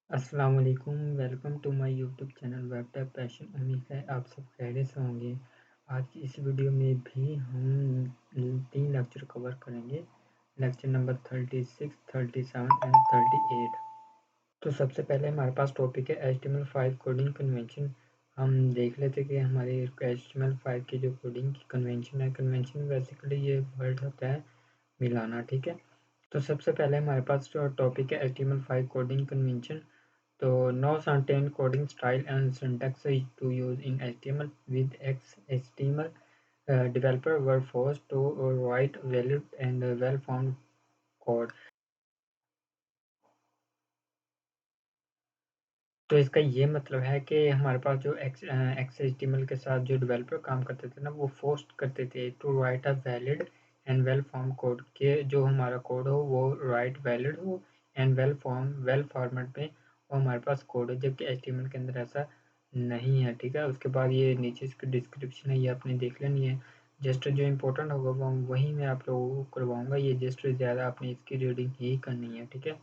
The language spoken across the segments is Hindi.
अस्सलाम वालेकुम, welcome to my YouTube channel Web Tech Passion. उम्मीद है आप सब खैरियत से होंगे। आज की इस वीडियो में भी हम 3 लेक्चर कवर करेंगे। Lecture number 36, 37 and 38। तो सबसे पहले हमारे पास टॉपिक है HTML5 कोडिंग कन्वेंशन। हम देख लेते कि हमारे HTML5 की जो कोडिंग की कन्वेंशन है, कन्वेंशन बेसिकली ये वर्ड होता है मिलाना, ठीक है। तो सबसे पहले हमारे पास जो टॉपिक है HTML5 coding convention. So no certain coding style and syntax is to use in HTML. With HTML, developer were forced to write valid and well-formed code. तो इसका ये मतलब है कि हमारे पास जो XHTML के साथ जो डेवलपर काम करते थे ना, वो फोर्स करते थे to write a valid and well form code, के जो हमारा कोड हो वो राइट वैलिड हो एंड वेल फॉर्मेट में वो हमारे पास कोड हो, जबकि HTML के अंदर ऐसा नहीं है, ठीक है। उसके बाद ये नीचे इसकी डिस्क्रिप्शन है, ये आपने देख लेनी है। जस्ट जो इम्पोर्टेंट होगा वो वही मैं आप लोगों को करवाऊँगा, ये जस्ट ज़्यादा आपने इसकी रीडिंग ही करनी है, ठीक है।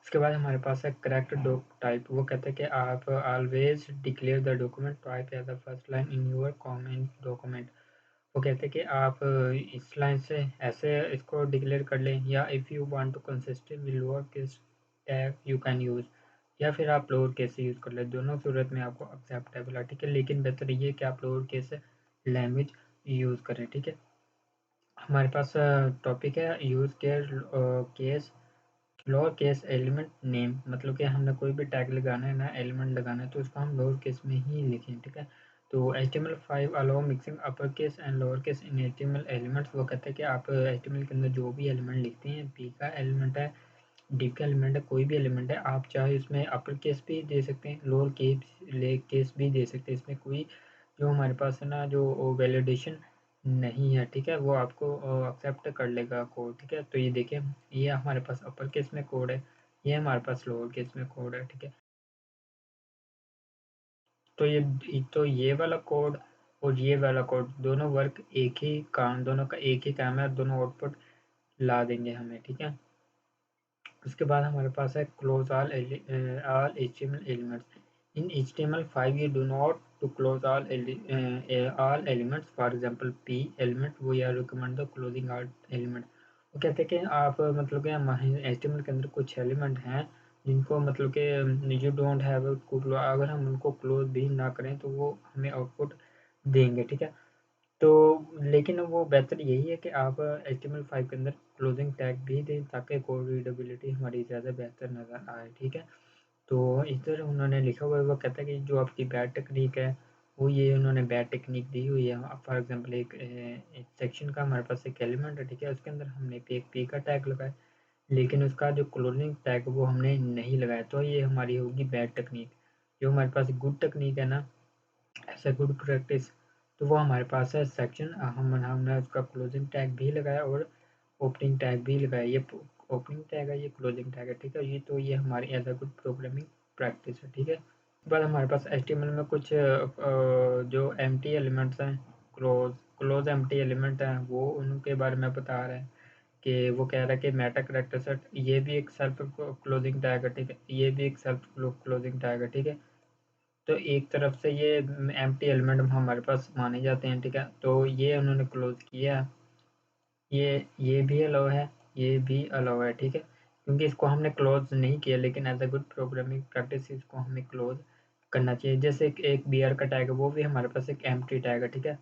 उसके बाद हमारे पास है करेक्ट डॉक टाइप। वो कहते हैं कि आप always declare the document type as the first line in your comment document. वो कहते हैं कि आप इस लाइन से ऐसे इसको डिक्लेयर कर लें, या if you want to consistent with lower case tag you can use, या फिर आप लोअर केस से यूज़ कर लें। दोनों सूरत में आपको एक्सेप्टेबल है, ठीक है। लेकिन बेहतर ये है कि आप लोअर केस लैंग्वेज यूज़ करें, ठीक है। हमारे पास टॉपिक है use case lower case element name. मतलब कि हमने कोई भी टैग लगाना है ना, एलिमेंट लगाना है, तो उसको हम लोअर केस में ही लिखें, ठीक है। तो HTML5 allow mixing upper case and lower case in HTML elements. वो कहते हैं कि आप HTML के अंदर जो भी एलिमेंट लिखते हैं, पी का एलिमेंट है, डी का एलिमेंट है, कोई भी एलिमेंट है, आप चाहे उसमें अपर केस भी दे सकते हैं, लोअर केस भी दे सकते हैं। इसमें कोई जो हमारे पास है ना, जो वैलिडेशन नहीं है, ठीक है, वो आपको एक्सेप्ट कर लेगा कोड, ठीक है। तो ये देखिए, ये हमारे पास अपर केस में कोड है, ये हमारे पास लोअर केस में कोड है, ठीक है। तो ये वाला कोड और ये वाला कोड दोनों वर्क एक ही काम, दोनों का एक ही काम है, दोनों आउटपुट ला देंगे हमें, ठीक है। उसके बाद हमारे पास है close all HTML elements. In HTML5 you do not to close all elements, for example p element we are recommend the closing all element। वो कहते हैं कि आप मतलब कि HTML के अंदर कुछ एलिमेंट हैं जिनको मतलब कि यू डोंट हैव अगर हम उनको क्लोज भी ना करें तो वो हमें आउटपुट देंगे, ठीक है। तो लेकिन वो बेहतर यही है कि आप HTML5 के अंदर क्लोजिंग टैग भी दें, ताकि कोड रीडेबिलिटी हमारी ज़्यादा बेहतर नज़र आए, ठीक है। तो इधर उन्होंने लिखा हुआ है, वो कहता है कि जो आपकी बैड टेक्निक है, वो ये उन्होंने बैड टेक्निक दी हुई है। फॉर एग्जांपल एक सेक्शन का हमारे पास एक एलिमेंट है, ठीक है, उसके अंदर हमने एक पी का टैग लगाया, लेकिन उसका जो क्लोजिंग टैग वो हमने नहीं लगाया, तो ये हमारी होगी बैड टेक्निक। जो हमारे पास गुड टेक्निक है ना, ऐसा गुड प्रैक्टिस, तो वो हमारे पास है सेक्शन, हमने उसका क्लोजिंग टैग भी लगाया और ओपनिंग टैग भी लगाया। ये ओपनिंग टैग है, ये क्लोजिंग टैग है, ठीक है। ये तो ये हमारी as a good programming practice है, ठीक है। उसके बाद हमारे पास HTML में कुछ जो एम्प्टी एलिमेंट्स हैं, क्लोज एम्प्टी एलिमेंट हैं, वो उनके बारे में बता रहे हैं कि वो कह रहा है कि मेटा करेक्टर सेट, ये भी एक सेल्फ क्लोजिंग टैग है, ठीक है। ये भी एक सेल्फ क्लोजिंग टैग है, ठीक है। तो एक तरफ से ये एम्प्टी एलिमेंट हमारे पास माने जाते हैं, ठीक है। तो ये उन्होंने क्लोज किया, ये भी अलाउ है, ये भी अलाउ है, ठीक है। क्योंकि इसको हमने क्लोज नहीं किया, लेकिन as a good programming practice इसको हमें क्लोज करना चाहिए। जैसे एक बीआर का टैग है, वो भी हमारे पास एक एम्प्टी टैग है, ठीक है।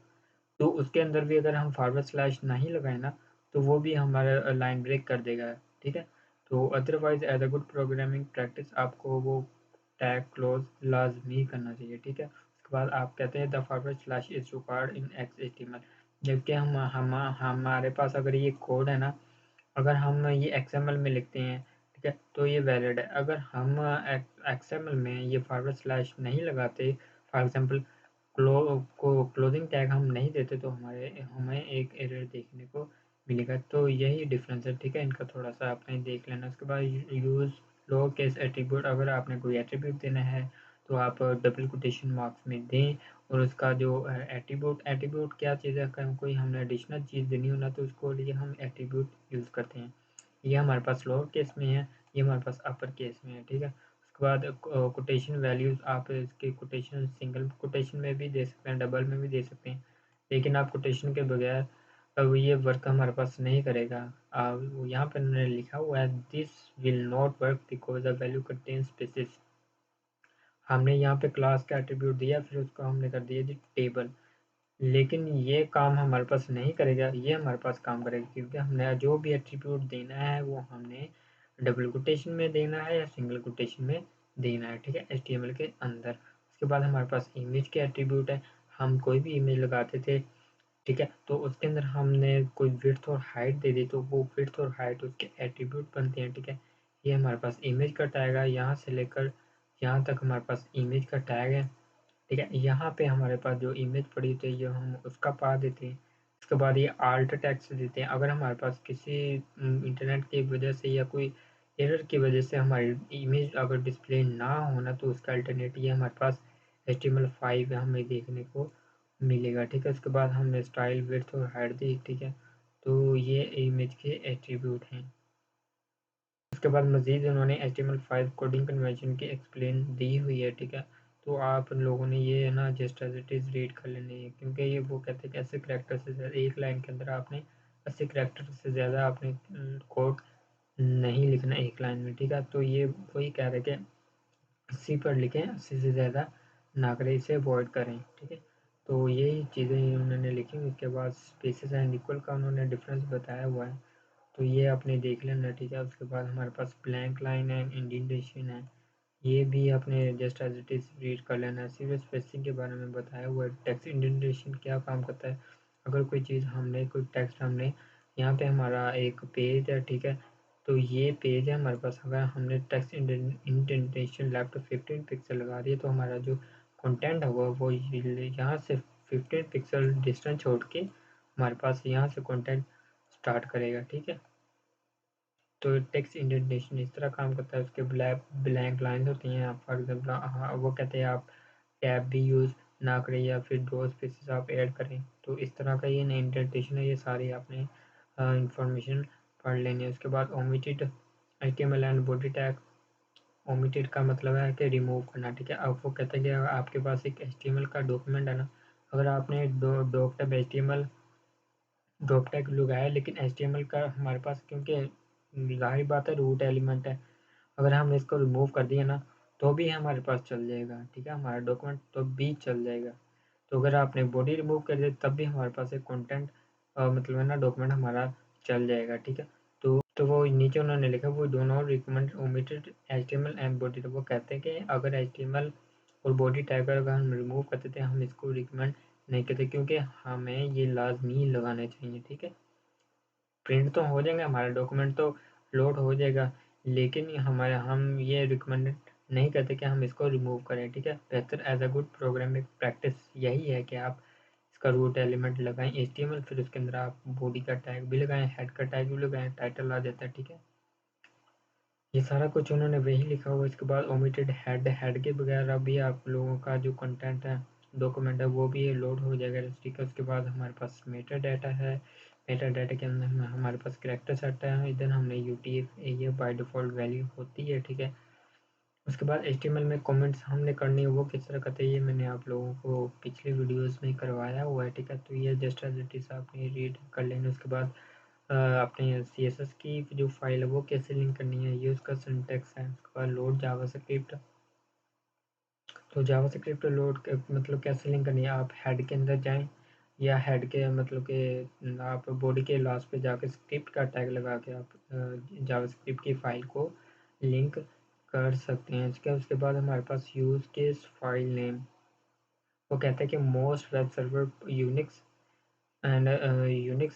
तो उसके अंदर भी अगर हम फॉरवर्ड स्लैश नहीं लगाए ना, तो वो भी हमारा लाइन ब्रेक कर देगा, ठीक है। तो otherwise as a good programming practice आपको वो टैग क्लोज लाजमी करना चाहिए, ठीक है। उसके बाद आप कहते हैं the forward slash is required in XHTML। जबकि हम हमारे पास अगर ये कोड है ना, अगर हम ये XML में लिखते हैं, ठीक है, तो ये वैलिड है। अगर हम XML में ये फॉरवर्ड स्लैश नहीं लगाते, फॉर एग्जांपल क्लोजिंग टैग हम नहीं देते, तो हमें एक एरर देखने को मिलेगा। तो यही डिफरेंस है, ठीक है। इनका थोड़ा सा आपने देख लेना। उसके बाद यूज़ लोअर केस एट्रीब्यूट। अगर आपने कोई एट्रीब्यूट देना है तो आप डबल कोटेशन मार्क्स में दें, और उसका जो एट्रीब्यूट क्या चीज़ है, कोई हमने एडिशनल चीज़ देनी हो ना, तो उसको लिए हम एट्रीब्यूट यूज़ करते हैं। ये हमारे पास लोअर केस में है, ये हमारे पास अपर केस में है, ठीक है। उसके बाद कोटेशन वैल्यूज़, आप इसके कोटेशन सिंगल कोटेशन में भी दे सकते हैं, डबल में भी दे सकते हैं, लेकिन आप कोटेशन के बगैर अब ये वर्क हमारे पास नहीं करेगा। यहाँ पर उन्होंने लिखा हुआ है this will not work because the value contain spaces. हमने यहाँ पे क्लास का एट्रीब्यूट दिया, फिर उसको हमने कर दिया जी टेबल, लेकिन ये काम हमारे पास नहीं करेगा, ये हमारे पास काम करेगा, क्योंकि हमने जो भी एट्रीब्यूट देना है वो हमने डबल कोटेशन में देना है या सिंगल कोटेशन में देना है, ठीक है, HTML के अंदर। उसके बाद हमारे पास इमेज के एट्रीब्यूट है, हम कोई भी इमेज लगाते थे, ठीक है, तो उसके अंदर हमने कोई विड्थ और हाइट दे दी, तो वो विड्थ और हाइट उसके एट्रीब्यूट बनते हैं, ठीक है। ये हमारे पास इमेज का टैग है, यहाँ से लेकर यहाँ तक हमारे पास इमेज का टैग है, ठीक है। यहाँ पे हमारे पास जो इमेज पड़ी होती है ये हम उसका पा देते हैं। उसके बाद ये आल्ट टेक्स्ट देते हैं, अगर हमारे पास किसी इंटरनेट की वजह से या कोई एरर की वजह से हमारी इमेज अगर डिस्प्ले ना होना, तो उसका अल्टरनेट ये हमारे पास HTML5 हमें देखने को मिलेगा, ठीक है। उसके बाद हमने स्टाइल विड्थ और हाइट दी, ठीक है, तो ये इमेज के एट्रीब्यूट हैं। उसके बाद मज़ीद उन्होंने HTML5 कोडिंग कन्वेंशन की एक्सप्लेन दी हुई है, ठीक है। तो आप लोगों ने ये ना just as it is read कर लेनी है, क्योंकि ये वो कहते हैं कि 80 करैक्टर से ज़्यादा एक लाइन के अंदर आपने 80 करैक्टर से ज़्यादा आपने कोड नहीं लिखना एक लाइन में, ठीक है। तो ये वही कह रहे हैं कि 80 पर लिखें, 80 से ज़्यादा ना करें, इसे अवॉइड करें, ठीक है। तो यही चीज़ें उन्होंने लिखी। उसके बाद स्पेसेस एंड इक्वल का उन्होंने डिफरेंस बताया हुआ है, तो ये आपने देख लेना, ठीक है। उसके बाद हमारे पास ब्लैंक लाइन एंड इंडेंटेशन है, ये भी आपने just as it is read कर लेना है। सीरियल स्पेसिंग के बारे में बताया हुआ है। टेक्स्ट इंडेंटेशन क्या काम करता है, अगर कोई चीज़ हमने कोई टेक्स्ट हमने यहाँ पे हमारा एक पेज है, ठीक है, तो ये पेज है हमारे पास, अगर हमने टेक्स्ट इंडेंटेशन लेफ्ट 15 पिक्सल लगा दिए, तो हमारा जो कंटेंट होगा वो यहाँ से 15 पिक्सल डिस्टेंस छोड़ के हमारे पास यहाँ से कंटेंट स्टार्ट करेगा, ठीक है। तो टेक्स्ट इंडेंटेशन इस तरह काम करता है। उसके ब्लैंक लाइन्स होती हैं, फॉर एग्जाम्पल हाँ वो कहते हैं आप टैब भी यूज़ ना करें या फिर दो स्पेसेस आप ऐड करें, तो इस तरह का ये ना इंडेंटेशन है, ये सारी आपने इंफॉर्मेशन पढ़ लेनी है। उसके बाद omitted HTML and body tag, omitted का मतलब है कि रिमूव करना, ठीक है। अब वो कहते हैं कि अगर आपके पास एक HTML का डॉक्यूमेंट है ना, अगर आपने doc tab HTML drop tag लगाया, लेकिन HTML का हमारे पास, क्योंकि ज़ाहिर बात है रूट एलिमेंट है, अगर हम इसको रिमूव कर दिए ना तो भी हमारे पास चल जाएगा, ठीक है, हमारा डॉक्यूमेंट तो भी चल जाएगा। तो अगर आपने बॉडी रिमूव कर दिया तब भी हमारे पास एक कंटेंट मतलब है ना डॉक्यूमेंट हमारा चल जाएगा, ठीक है। तो वो नीचे उन्होंने लिखा वो do not recommend omitted HTML and body, तो वो कहते हैं कि अगर HTML और बॉडी टैग अगर हम रिमूव करते थे, हम इसको रिकमेंड नहीं करते, क्योंकि हमें ये लाजमी लगाने चाहिए, ठीक है। प्रिंट तो हो जाएगा, हमारा डॉक्यूमेंट तो लोड हो जाएगा, लेकिन हमारा हम ये रिकमेंडेड नहीं करते कि हम इसको रिमूव करें, ठीक है। बेहतर as a good programming practice यही है कि आप इसका रूट एलिमेंट लगाएं HTML, फिर उसके अंदर आप बॉडी का टैग भी लगाएं, हेड का टैग भी लगाएं, टाइटल आ जाता है, ठीक है। ये सारा कुछ उन्होंने वही लिखा हुआ है। इसके बाद ओमिटेड हेड के बगैर अभी आप लोगों का जो कंटेंट है डॉक्यूमेंट है वो भी लोड हो जाएगा, ठीक है। उसके बाद हमारे पास मेटा डाटा है, मेटा डाटा के अंदर हमारे पास कैरेक्टर सेट है, इधर हमने UTF ये बाय डिफ़ॉल्ट वैल्यू होती है, ठीक है। उसके बाद HTML में कमेंट्स हमने करनी है, वो किस तरह करते हैं ये मैंने आप लोगों को पिछले वीडियोस में करवाया हुआ है, ठीक है। तो ये जस्ट एज इट इज़ आपने रीड कर लेना। उसके बाद अपने CSS की जो फाइल है वो कैसे लिंक करनी है, ये उसका सिंटेक्स है। उसके बाद लोड जावास्क्रिप्ट, तो जावास्क्रिप्ट लोड मतलब कैसे लिंक करनी है, आप हेड के अंदर जाएं या हेड के मतलब कि आप बॉडी के लास्ट पे जाकर स्क्रिप्ट का टैग लगा के आप जावास्क्रिप्ट की फाइल को लिंक कर सकते हैं। उसके बाद हमारे पास यूज़ केस फाइल नेम, वो कहते हैं कि most web server Unix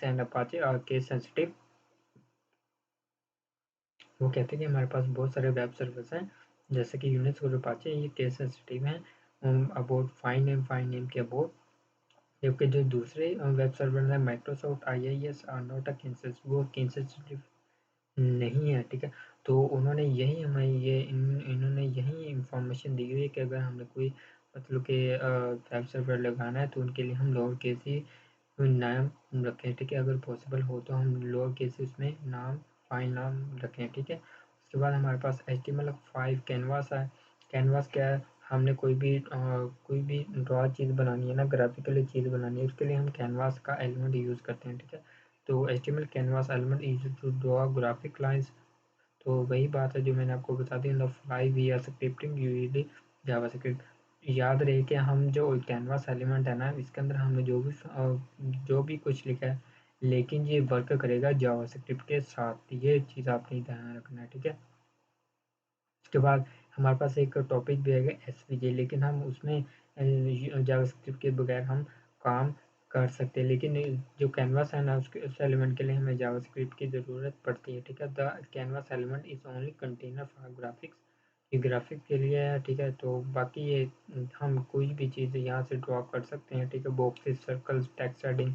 and Apache R case sensitive. वो कहते हैं कि हमारे पास बहुत सारे वेब सर्वर्स हैं जैसे कि यूनिक्स और अपाचे, ये केस सेंसिटिव हैं अबाउट फाइल नेम के अबाउट, जबकि जो दूसरे वेब सर्वर हैं Microsoft IIS are not a case, वो केस सेंसिटिव नहीं है, ठीक है। तो उन्होंने यही हमें इन्होंने यही इंफॉर्मेशन दी हुई है कि अगर हमने कोई मतलब कि वेब सर्वर लगाना है तो उनके लिए हम लोअर केस ही नाम रखें, ठीक है। अगर पॉसिबल हो तो हम लोअर केस उसमें नाम फाइल नाम रखें, ठीक है। उसके बाद हमारे पास HTML5 कैनवास है। कैनवास क्या है, हमने कोई भी ड्रॉ चीज़ बनानी है ना, ग्राफिकली चीज़ बनानी है, उसके लिए हम कैनवास का एलिमेंट यूज़ करते हैं, ठीक है। तो HTML canvas element use to draw graphic lines. तो वही बात है जो मैंने आपको बता दी, in the fly we are scripting usually JavaScript. याद रहे कि हम जो कैनवास एलिमेंट है ना, इसके अंदर हमने जो भी कुछ लिखा है, लेकिन ये वर्क करेगा जावास्क्रिप्ट के साथ, ये चीज़ आपने ध्यान रखना है, ठीक है। उसके बाद हमारे पास एक टॉपिक भी है SVG, लेकिन हम उसमें जावास्क्रिप्ट के बगैर हम काम कर सकते हैं, लेकिन जो कैनवास है ना, उस एलिमेंट के लिए हमें जावास्क्रिप्ट की ज़रूरत पड़ती है, ठीक है। The canvas element is only container for graphics, ये ग्राफिक्स के लिए है, ठीक है। तो बाकी ये हम कोई भी चीज़ यहाँ से ड्रॉ कर सकते हैं, ठीक है। Boxes, circles, text heading,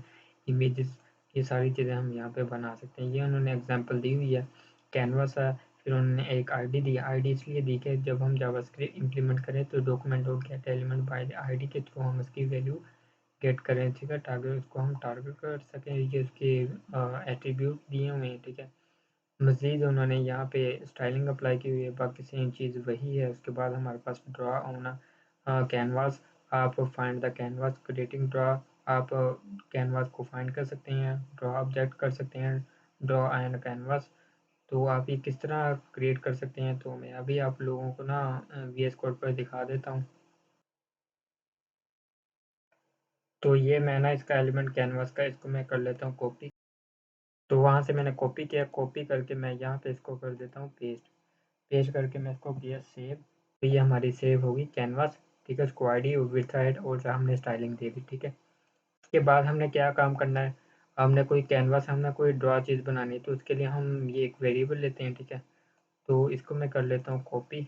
images, ये सारी चीज़ें हम यहाँ पे बना सकते हैं। ये उन्होंने एग्जांपल दी हुई है, कैनवास है। फिर उन्होंने एक आईडी दी, आईडी इसलिए दी कि जब हम जावास्क्रिप्ट इम्प्लीमेंट करें तो document dot gate element by ID के थ्रू हम उसकी वैल्यू गेट करें, ठीक है। टारगेट उसको हम टारगेट कर सकें, ये उसके एट्रीब्यूट दिए हुए हैं, ठीक है। मज़ीद उन्होंने यहाँ पे स्टाइलिंग अप्लाई की हुई है, बाकी सेम चीज़ वही है। उसके बाद हमारे पास ड्रॉ होना कैनवास, आप find the canvas creating draw, आप कैनवास को फाइंड कर सकते हैं, ड्रॉ ऑब्जेक्ट कर सकते हैं, ड्रॉ एंड कैनवास। तो आप ये किस तरह क्रिएट कर सकते हैं, तो मैं अभी आप लोगों को ना VS कोड पर दिखा देता हूँ। तो ये मैं ना इसका एलिमेंट कैनवास का, इसको मैं कर लेता हूँ कॉपी। तो वहाँ से मैंने कॉपी किया, कॉपी करके मैं यहाँ पे इसको कर देता हूँ पेस्ट। पेस्ट करके मैं इसको किया सेव, तो ये हमारी सेव होगी कैनवास, ठीक है। उसको आईडी विड्थ हाइट और हमने स्टाइलिंग दे दी, ठीक है। उसके बाद हमने क्या काम करना है, हमने कोई कैनवास, हमने कोई ड्रॉ चीज़ बनानी है, तो उसके लिए हम ये एक वेरिएबल लेते हैं, ठीक है। तो इसको मैं कर लेता हूँ कॉपी।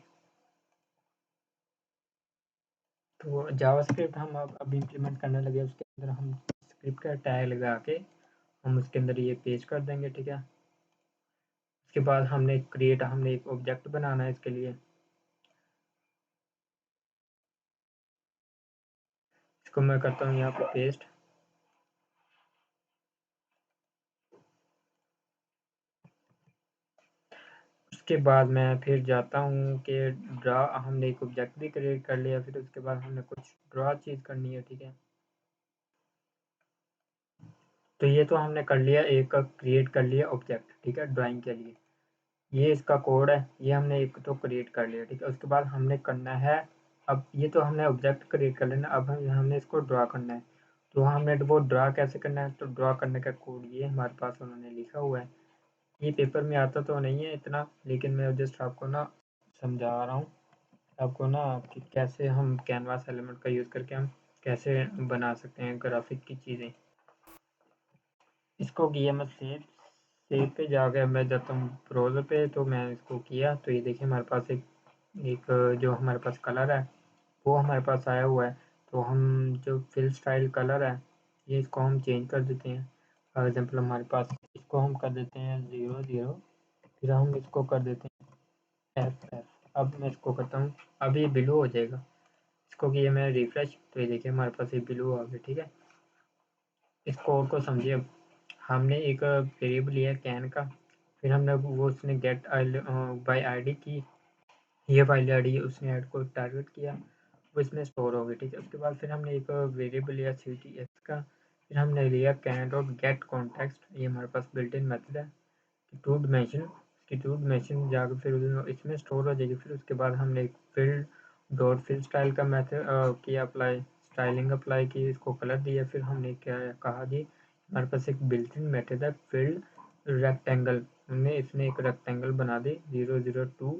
तो जावास्क्रिप्ट हम अब इम्प्लीमेंट करने लगे, उसके अंदर हम स्क्रिप्ट का टैग लगा के हम उसके अंदर ये पेस्ट कर देंगे, ठीक है। उसके बाद हमने एक ऑब्जेक्ट बनाना है इसके लिए, इसको मैं करता हूँ यहाँ पे पेस्ट। उसके बाद मैं फिर जाता हूँ कि ड्रा, हमने एक ऑब्जेक्ट भी क्रिएट कर लिया, फिर उसके बाद हमने कुछ ड्रा चीज़ करनी है, ठीक है। तो ये तो हमने कर लिया, एक क्रिएट कर लिया ऑब्जेक्ट, ठीक है, ड्राइंग के लिए। ये इसका कोड है, ये हमने एक तो क्रिएट कर लिया, ठीक है। उसके बाद हमने करना है, अब ये तो हमने ऑब्जेक्ट क्रिएट कर लेना, अब हमने इसको ड्रा करना है। तो हमने वो ड्रा कैसे करना है, तो ड्रा करने का कोड ये हमारे पास उन्होंने लिखा हुआ है। ये पेपर में आता तो नहीं है इतना, लेकिन मैं जस्ट आपको ना समझा रहा हूँ आपको ना, कि कैसे हम कैनवास एलिमेंट का यूज़ करके हम कैसे बना सकते हैं ग्राफिक की चीज़ें। इसको किया मैं सेव, सेव पे जाकर मैं जाता हूँ ब्राउज़र पे, तो मैं इसको किया, तो ये देखिए हमारे पास एक एक जो हमारे पास कलर है वो हमारे पास आया हुआ है। तो हम जो फिल स्टाइल कलर है, ये इसको हम चेंज कर देते हैं। फॉर एग्जांपल हमारे पास इसको हम कर देते हैं 00, फिर हम इसको कर देते हैं FF। अब मैं इसको करता हूँ, अब ये ब्लू हो जाएगा। इसको किया मैं रिफ्रेश, तो ये देखिए हमारे पास ये ब्लू आ गया, ठीक है। इस कोड को समझिए, अब हमने एक वेरिएबल लिया कैन का, फिर हमने वो उसने गेट बाय आईडी की, ये वाली आईडी उसने ऐड को टारगेट किया, वो इसमें स्टोर हो गई, ठीक है। उसके बाद फिर हमने एक वेरिएबल लिया CTX का, फिर हमने लिया कैन डॉट गेट कॉन्टेक्स्ट, ये हमारे पास बिल्ट इन मेथड है। टू डिमेंशन, उसकी टू डिमेंशन जाकर फिर इसमें स्टोर हो जाएगी। फिर उसके बाद हमने एक फिल डॉट फिल स्टाइल का मेथड किया अप्लाई, स्टाइलिंग अप्लाई की, इसको कलर दिया। फिर हमने क्या कहा जी, हमारे पास एक बिल्ट इन मेथड है फिल्ड रेक्टेंगल, हमने इसमें एक रेक्टेंगल बना दी 002।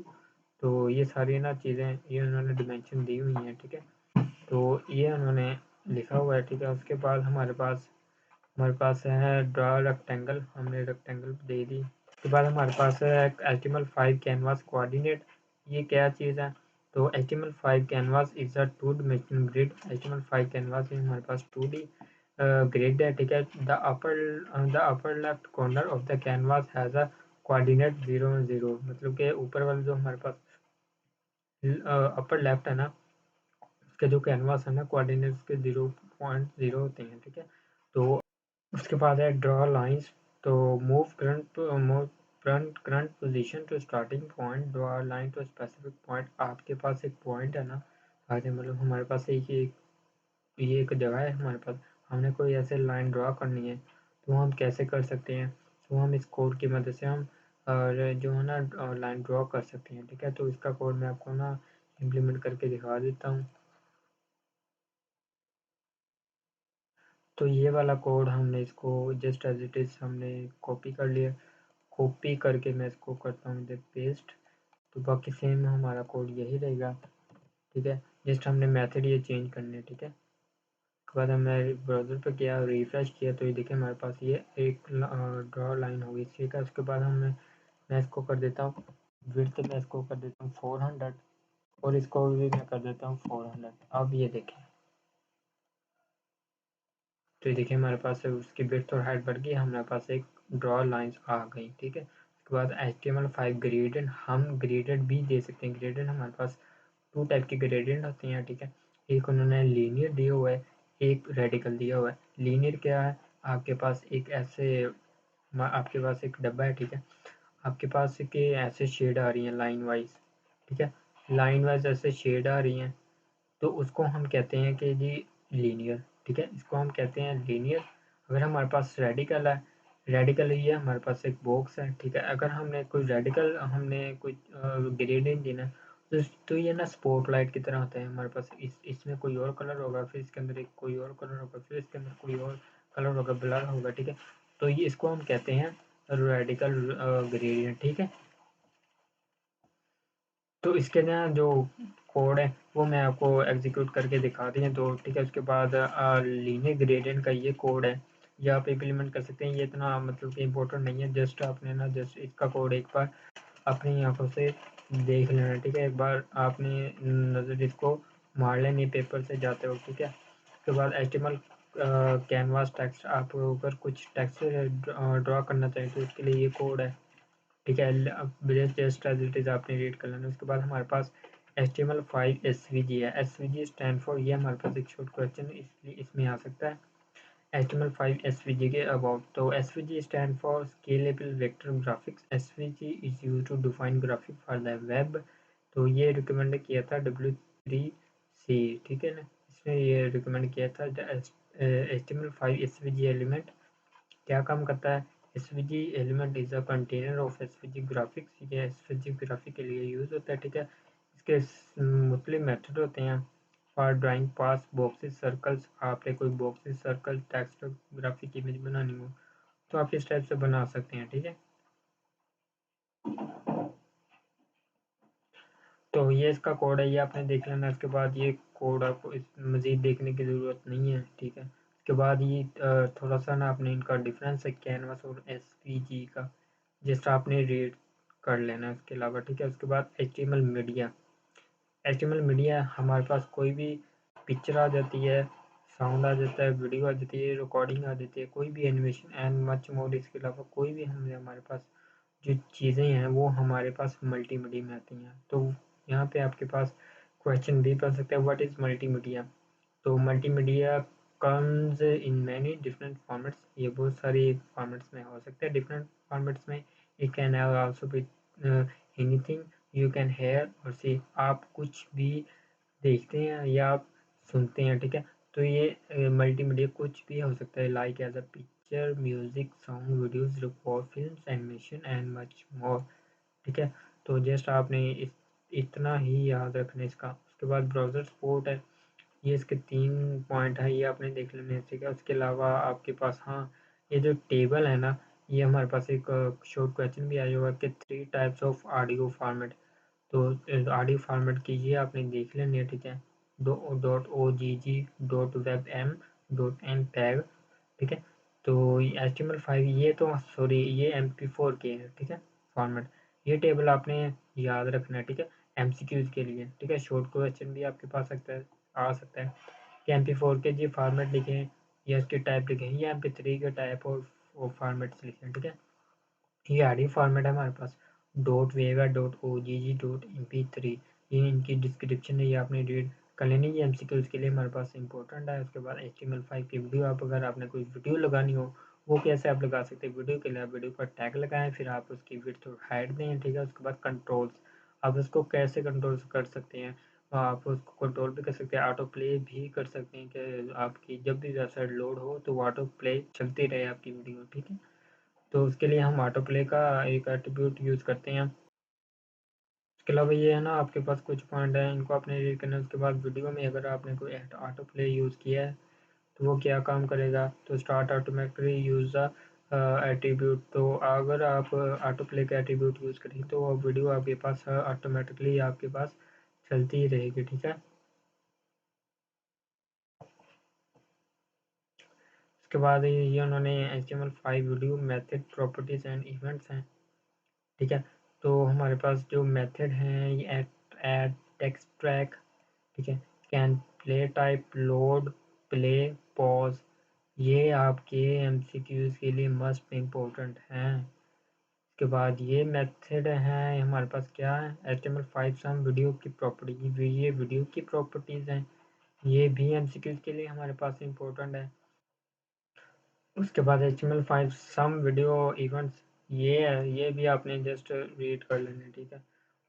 तो ये सारी ना चीज़ें ये उन्होंने डिमेंशन दी हुई हैं, ठीक है। तो ये उन्होंने लिखा हुआ है, ठीक है। उसके बाद हमारे पास है ड्रा रेक्टेंगल, हमने रेक्टेंगल दे दी। उसके बाद हमारे पास है HTML5 कैनवास कोऑर्डिनेट, ये क्या चीज़ है, तो HTML5 canvas is a two dimensional grid. HTML5 canvas में हमारे पास 2D ग्रिड है, ठीक है। The upper left corner of the canvas has a coordinate 0 0, मतलब कि ऊपर वाला जो हमारे पास अपर लेफ्ट है ना, उसके जो कैनवास है ना, कोऑर्डिनेट उसके 0.0 होते हैं, ठीक है। तो उसके बाद है ड्रॉ लाइंस, तो move current current position to starting point, draw a line to specific point. आपके पास एक पॉइंट है ना, आगे मतलब हमारे पास ये एक जगह है हमारे पास, हमने कोई ऐसे लाइन ड्रॉ करनी है, तो हम कैसे कर सकते हैं? तो हम इस कोड की मदद से हम जो है ना लाइन ड्रॉ कर सकते हैं, ठीक है। तो इसका कोड मैं आपको ना इम्प्लीमेंट करके दिखा देता हूँ। तो ये वाला कोड हमने इसको जस्ट एज इट इज़ हमने कॉपी कर लिया। कॉपी करके मैं इसको करता हूँ इधर पेस्ट, तो बाकी सेम हमारा कोड यही रहेगा, ठीक है। जस्ट हमने मेथड ये चेंज करने हैं, ठीक है। उसके बाद हमने ब्राउज़र पे किया, रिफ्रेश किया, तो ये देखिए हमारे पास ये एक ड्रॉ लाइन हो गई, ठीक है। उसके बाद मैं इसको कर देता हूँ विड्थ, मैं इसको कर देता हूँ 400 और इसको भी मैं कर देता हूँ 400। अब ये देखें, तो ये देखिए हमारे पास उसकी विड्थ और हाइट बढ़ गई, हमारे पास एक ड्रॉ लाइंस आ गई, ठीक है। उसके बाद HTML5 ग्रेडियंट, हम ग्रेडेड भी दे सकते हैं। ग्रेडियंट हमारे पास 2 टाइप के ग्रेडियंट होते हैं, ठीक है। एक उन्होंने लीनियर दिया हुआ है, एक रेडिकल दिया हुआ है। लीनियर क्या है? आपके पास आपके पास एक डब्बा है, ठीक है। आपके पास के ऐसे शेड आ रही हैं लाइन वाइज, ठीक है। लाइन वाइज ऐसे शेड आ रही हैं, तो उसको हम कहते हैं कि जी लीनियर, ठीक है। इसको हम कहते हैं लीनियर। अगर हमारे पास रेडिकल है, रेडिकल ये हमारे पास एक बॉक्स है, ठीक है। अगर हमने कोई रेडिकल हमने कोई ग्रेडियंट देना है, तो ये ना स्पॉटलाइट की तरह होता है हमारे पास। इसमें कोई और कलर होगा, फिर इसके अंदर एक कोई और कलर होगा, फिर इसके अंदर कोई और कलर होगा, ब्लर होगा, ठीक है। तो ये इसको हम कहते हैं रेडिकल ग्रेडियंट, ठीक है। तो इसके ना जो कोड है वो मैं आपको एग्जीक्यूट करके दिखा दी है, तो ठीक है। उसके बाद लीनियर ग्रेडियंट का ये कोड है, ये आप इम्प्लीमेंट कर सकते हैं। ये इतना मतलब कि इम्पोर्टेंट नहीं है, जस्ट आपने ना जस्ट इसका कोड एक बार अपनी आंखों से देख लेना, ठीक है। एक बार आपने नज़र इसको मार लेनी पेपर से जाते हो, ठीक है। उसके बाद HTML कैनवास टेक्स्ट, आप अगर कुछ टेक्स्ट ड्रॉ करना चाहें तो उसके लिए ये कोड है, ठीक है। अब जस्ट एज इट इज़ आपने रीड कर लेना। उसके बाद हमारे पास HTML5 SVG है। SVG स्टैंड फॉर, ये हमारे पास एक शॉर्ट क्वेश्चन इसलिए इसमें आ सकता है HTML5 SVG के अबाउट। तो SVG stand for scalable vector graphics. SVG is use to define graphic for the web. तो ये रिकमेंड किया था W3C, ठीक है ना। इसने ये रिकमेंड किया था HTML5 SVG एलिमेंट क्या काम करता है? SVG element is a container of SVG graphics. ये SVG ग्राफिक के लिए यूज़ होता है, ठीक है। इसके मुख्तलिफ मेथड होते हैं for drawing pass boxes circles. आपने कोई boxes circle text graphic image बनानी हो तो आप इस टाइप से बना सकते हैं, ठीक है। तो ये इसका कोड है, ये आपने देख लेना। इसके बाद ये कोड आपको इस मज़ीद देखने की ज़रूरत नहीं है, ठीक है। उसके बाद ये थोड़ा सा ना आपने इनका डिफरेंस है कैनवास और SVG का, जस्ट आपने रीड कर लेना है इसके अलावा, ठीक है। उसके बाद HTML मीडिया। HTML मीडिया हमारे पास कोई भी पिक्चर आ जाती है, साउंड आ जाता है, वीडियो आ जाती है, रिकॉर्डिंग आ जाती है, कोई भी एनिमेशन एंड मच मोर। इसके अलावा कोई भी हमारे पास जो चीज़ें हैं वो हमारे पास मल्टीमीडिया में आती हैं। तो यहाँ पे आपके पास क्वेश्चन भी बन सकता है, व्हाट इज़ मल्टीमीडिया। तो multimedia comes in many different formats. ये बहुत सारी फॉर्मेट्स में हो सकता है, डिफरेंट फॉर्मेट्स में। It can also be anything you can hear और सी। आप कुछ भी देखते हैं या आप सुनते हैं, ठीक है। तो ये मल्टीमीडिया कुछ भी हो सकता है, like as a picture, music, song, videos, record, film, animation and much more, ठीक है। तो जस्ट आपने इतना ही याद रखना इसका। उसके बाद ब्राउज़र सपोर्ट है, ये इसके 3 पॉइंट है, ये आपने देख लेने हैं, ठीक है। उसके अलावा आपके पास हाँ, ये जो टेबल है ना, ये हमारे पास एक शॉर्ट क्वेश्चन भी आया हुआ है कि 3 टाइप्स ऑफ ऑडियो फॉर्मेट। तो ऑडियो फॉर्मेट की ये आपने देख लेनी है, ठीक है। .ogg, .webm, .mpeg, ठीक है। तो HTML5 ये तो सॉरी ये MP4 के हैं, ठीक है फॉर्मेट। ये टेबल आपने याद रखना है, ठीक है, MCQs के लिए, ठीक है। शॉर्ट क्वेश्चन भी आपके पास आ सकता है कि MP4 के जी फॉर्मेट लिखें या इसके टाइप लिखें, या MP3 के टाइप और फॉर्मेट्स लिखें, ठीक है। ये ऑडियो फॉर्मेट है हमारे पास .wega, .ogg, .mp3। ये इनकी डिस्क्रिप्शन है, ये आपने रीड कर लेनी। ये MCQs के लिए हमारे पास इंपॉर्टेंट है। उसके बाद HTML5 की वीडियो, आप अगर आपने कोई वीडियो लगानी हो वो कैसे आप लगा सकते हैं? वीडियो के लिए आप वीडियो का टैग लगाएं, फिर आप उसकी विड्थ और हाइट दें, ठीक है। उसके बाद कंट्रोल्स, आप उसको कैसे कंट्रोल कर सकते हैं? आप उसको कंट्रोल भी कर सकते हैं, ऑटो प्ले भी कर सकते हैं कि आपकी जब भी वेबसाइट लोड हो तो ऑटो प्ले चलती रहे आपकी वीडियो, ठीक है। तो उसके लिए हम ऑटो प्ले का एक एट्रीब्यूट यूज़ करते हैं। उसके अलावा ये है ना, आपके पास कुछ पॉइंट हैं, इनको आपने रीड करना है। उसके बाद वीडियो में अगर आपने कोई ऑटो प्ले यूज़ किया है तो वो क्या काम करेगा? तो start automatically use the attribute. तो अगर आप ऑटो प्ले का एट्रीब्यूट यूज़ करें तो वो वीडियो आपके पास ऑटोमेटिकली आपके पास चलती ही रहेगी, ठीक है। उसके बाद ये उन्होंने HTML5 video method properties and events हैं, ठीक है। तो हमारे पास जो मेथड हैं ये ऐड टेक्स्ट ट्रैक, ठीक है, can play type, load, play, pause, ये आपके MCQs के लिए मस्ट इम्पोर्टेंट हैं। उसके बाद ये मेथड है हमारे पास क्या है, HTML5 सम वीडियो की प्रॉपर्टी, ये वीडियो की प्रॉपर्टीज़ हैं, ये भी MCQs के लिए हमारे पास इम्पोर्टेंट है। उसके बाद HTML5 सम वीडियो इवेंट्स, ये है, ये भी आपने जस्ट रीड कर लेना, ठीक है।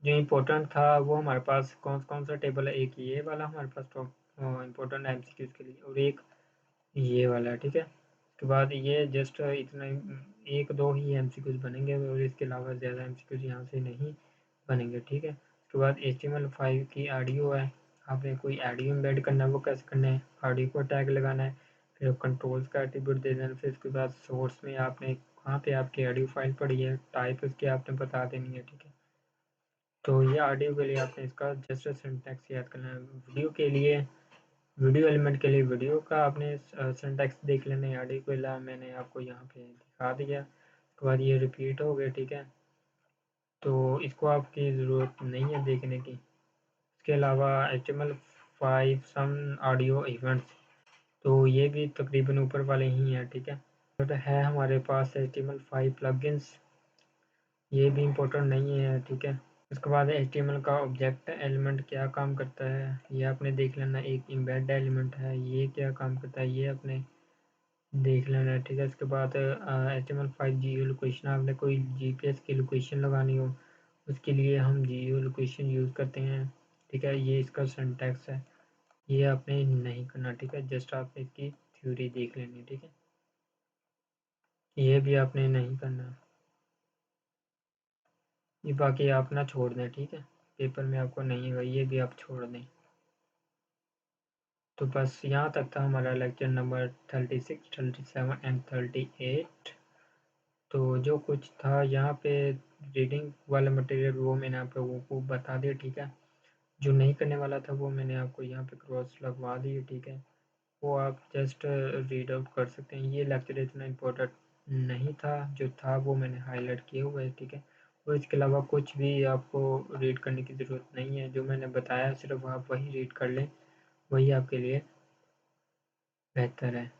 जो इम्पोर्टेंट था वो हमारे पास कौन कौन सा टेबल है, एक ये वाला हमारे पास टॉप इम्पोर्टेंट है MCQs के लिए, और एक ये वाला है, ठीक है। उसके बाद ये जस्ट इतना एक दो ही MCQs बनेंगे और इसके अलावा ज़्यादा MCQs यहाँ से नहीं बनेंगे, ठीक है। उसके बाद HTML5 की ऑडियो है, आपने कोई ऑडियो एम्बेड करना है, वो कैसे करना है? ऑडियो को टैग लगाना है, फिर कंट्रोल्स का एट्रीब्यूट दे देना, फिर उसके बाद सोर्स में आपने कहाँ पे आपकी ऑडियो फाइल पड़ी है, टाइप उसकी आपने बता देनी है, ठीक है। तो ये ऑडियो के लिए आपने इसका जस्ट सिंटैक्स याद करना है। वीडियो के लिए, वीडियो एलिमेंट के लिए वीडियो का आपने सिंटैक्स देख लेना है। ऑडियो के अलावा मैंने आपको यहाँ पे दिखा दिया। उसके बाद ये रिपीट हो गया, ठीक है, तो इसको आपकी ज़रूरत नहीं है देखने की। इसके अलावा HTML5 सम ऑडियो इवेंट्स, तो ये भी तकरीबन ऊपर वाले ही हैं, ठीक है। और है हमारे पास HTML5 प्लगइन्स, ये भी इम्पोर्टेंट नहीं है, ठीक है। उसके बाद HTML का ऑब्जेक्ट एलिमेंट क्या काम करता है ये आपने देख लेना। एक एम्बेड एलिमेंट है, ये क्या काम करता है ये आपने देख लेना है, ठीक है। उसके बाद HTML5 जियो लोकेशन, आपने कोई GPS की लोकेशन लगानी हो उसके लिए हम जियो लोकेशन यूज़ करते हैं, ठीक है। ये इसका सिंटैक्स है, ये आपने नहीं करना, ठीक है। जस्ट आपने इसकी थ्योरी देख लेनी, ठीक है। ये भी आपने नहीं करना, ये बाकी आप ना छोड़ दें, ठीक है। पेपर में आपको नहीं होगा, ये भी आप छोड़ दें। तो बस यहाँ तक था हमारा लेक्चर नंबर 36, 37 एंड 38। तो जो कुछ था यहाँ पे रीडिंग वाला मटेरियल वो मैंने आप लोगों को बता दिया, ठीक है। जो नहीं करने वाला था वो मैंने आपको यहाँ पे क्रॉस लगवा दिए, ठीक है। वो आप जस्ट रीड आउट कर सकते हैं। ये लेक्चर इतना इम्पोर्टेंट नहीं था, जो था वो मैंने हाईलाइट किया हुआ है, ठीक है। और इसके अलावा कुछ भी आपको रीड करने की ज़रूरत नहीं है, जो मैंने बताया सिर्फ आप वही रीड कर लें, वही आपके लिए बेहतर है।